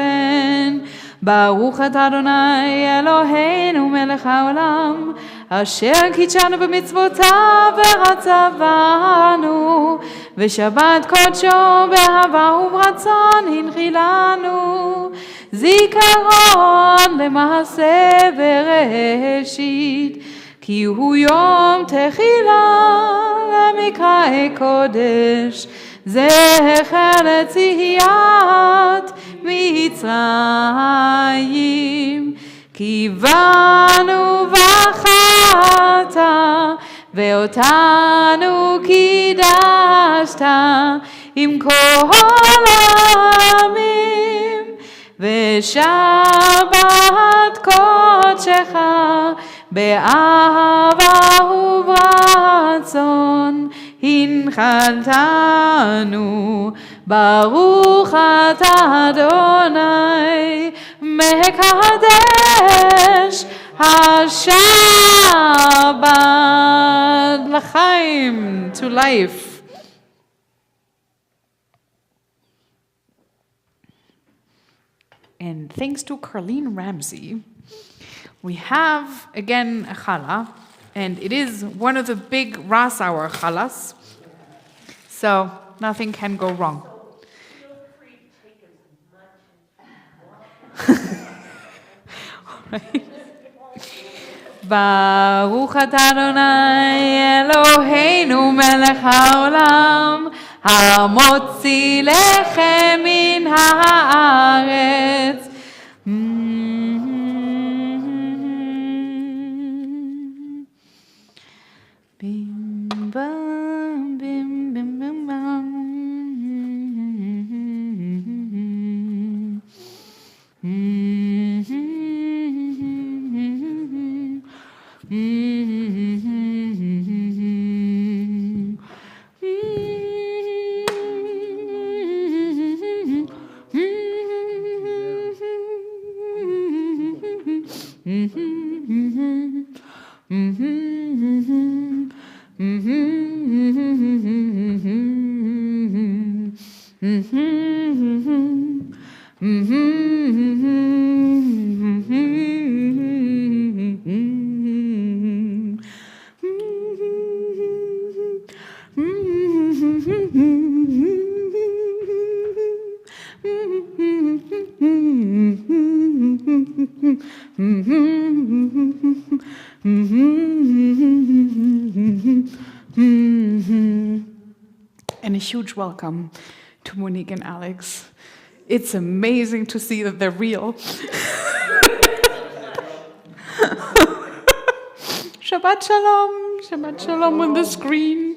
ברוך אתה אדוני אלוהינו מלך העולם, אשר קידשנו במצוותיו ורצבנו, ושבת קודשו באהבה וברצון הנחילנו, זיכרון למעשה בראשית, כי הוא יום תחילה למקראי קודש, זכר לציית מצרים. כי באנו בחרת, ואותנו קידשת עם כל העמים, ושבת קודשך באהבה וברצון הנחלתנו. ברוך אתה אדוני מקדש השבת לחיים, to life. And thanks to Carlene Ramsey, we have again a challah, and it is one of the big Ras Hour challahs, so nothing can go wrong. ברוך אתה אדוני אלוהינו מלך העולם, המוציא לחם מן הארץ. בים בם בים בם בם בם. And a huge welcome to Monique and Alex. It's amazing to see that they're real. Shabbat Shalom. Shabbat Shalom on the screen.